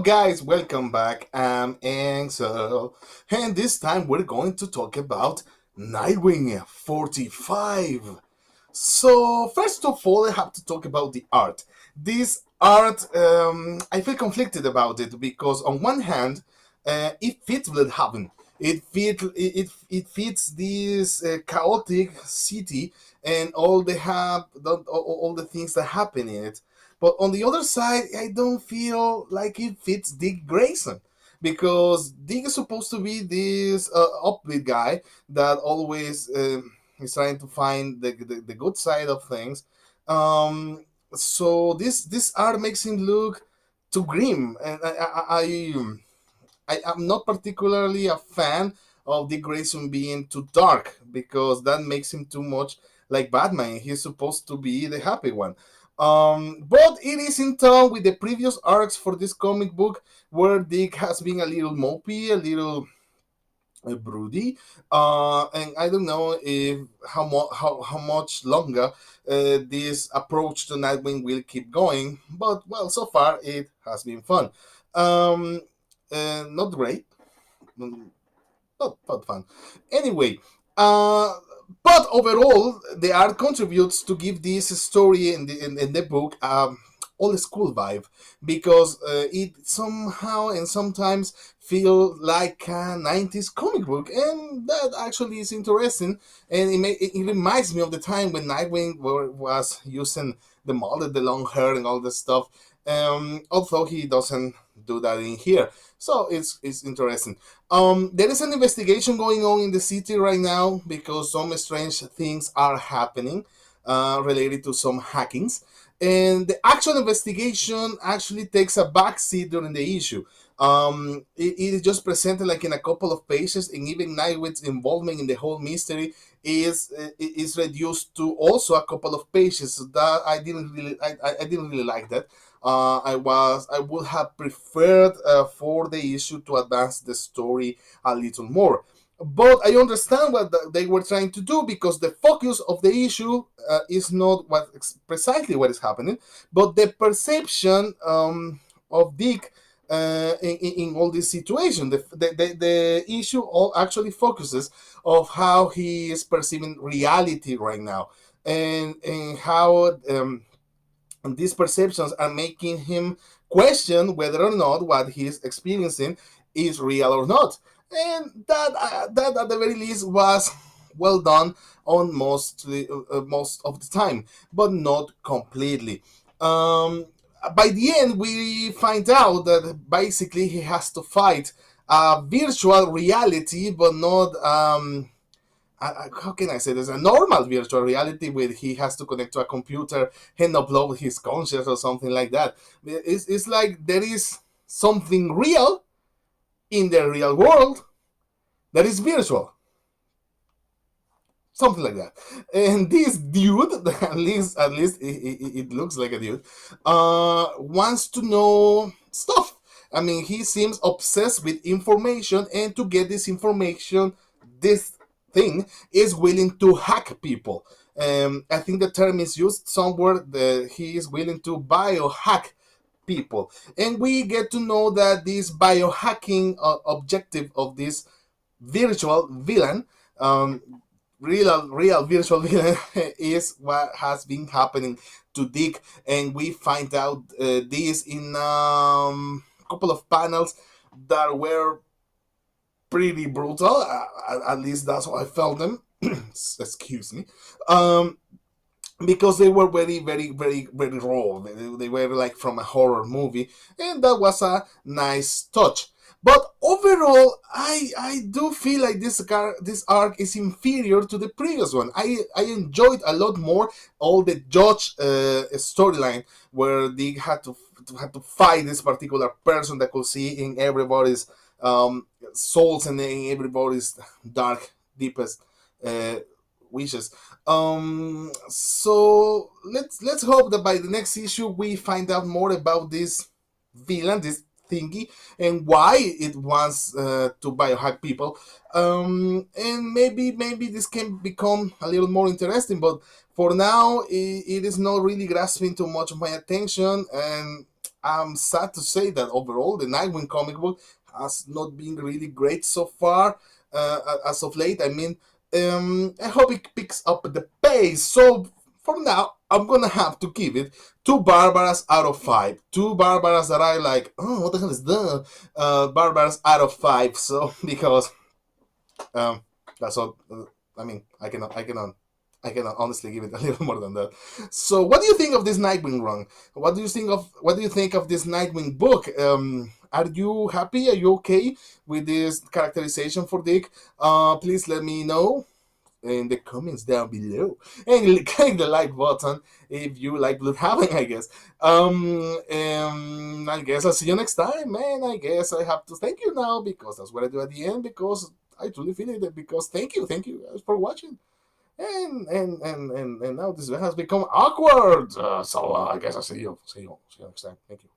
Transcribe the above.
guys, welcome back. I'm Ansel, and this time we're going to talk about Nightwing 45. So, first of all, I have to talk about the art. This art, I feel conflicted about it because, on one hand, it fits what happened. It fits this chaotic city and all the things that happen in it. But on the other side, I don't feel like it fits Dick Grayson because Dick is supposed to be this upbeat guy that always is trying to find the good side of things. So this art makes him look too grim, and I am not particularly a fan of Dick Grayson being too dark because that makes him too much like Batman. He's supposed to be the happy one. But it is in tone with the previous arcs for this comic book, where Dick has been a little mopey, a little broody, and I don't know if how much longer this approach to Nightwing will keep going. But well, so far it has been fun. Um, not great, mm, not fun. Anyway, uh, but overall, the art contributes to give this story in the book old school vibe because it somehow and sometimes feel like a 90s comic book, and that actually is interesting. And it reminds me of the time when Nightwing was using the mullet, the long hair, and all this stuff. Although he doesn't do that in here, so it's interesting. There is an investigation going on in the city right now because some strange things are happening related to some hackings. And the actual investigation actually takes a backseat during the issue. It is just presented like in a couple of pages, and even Nightwing's involvement in the whole mystery is reduced to also a couple of pages. So that I didn't really like that. I would have preferred for the issue to advance the story a little more. But I understand what they were trying to do because the focus of the issue is not precisely what is happening, but the perception of Dick in all this situation. The issue all actually focuses of how he is perceiving reality right now, and how these perceptions are making him question whether or not what he's experiencing is real or not. And that at the very least was well done on most of the time, but not completely. Um, by the end, we find out that basically he has to fight a virtual reality, but not how can I say this? A normal virtual reality where he has to connect to a computer and upload his conscience or something like that. It's like there is something real in the real world that is virtual, something like that. And this dude, at least it looks like a dude, wants to know stuff. I mean, he seems obsessed with information, and to get this information, this thing is willing to hack people. I think the term is used somewhere that he is willing to biohack people, and we get to know that this biohacking objective of this virtual villain, real virtual villain, is what has been happening to Dick, and we find out this in a couple of panels that were pretty brutal. At least that's how I felt them. Excuse me. Um, because they were very raw. They were like from a horror movie, and that was a nice touch. But overall, I do feel like this arc is inferior to the previous one. I enjoyed a lot more all the Judge storyline, where they had to fight this particular person that could see in everybody's souls and in everybody's dark deepest uh, wishes. So let's hope that by the next issue we find out more about this villain, this thingy and why it wants to biohack people. And maybe this can become a little more interesting, but for now it is not really grasping too much of my attention, and I'm sad to say that overall the Nightwing comic book has not been really great so far as of late. I mean, I hope it picks up the pace. So for now, I'm gonna have to give it two Barbaras out of five. Two Barbaras that I like. Oh, what the hell is that? Barbaras out of five. So because um, that's all. I mean, I cannot honestly give it a little more than that. So, what do you think of this Nightwing run? What do you think of this Nightwing book? Are you happy? Are you okay with this characterization for Dick? Please let me know in the comments down below, and click the like button if you like Bloodhaven, I guess. I guess I'll see you next time, man. I guess I have to thank you now because that's what I do at the end, because I truly feel it. Because thank you guys for watching. And now this has become awkward. So I guess I'll see you next time. Thank you.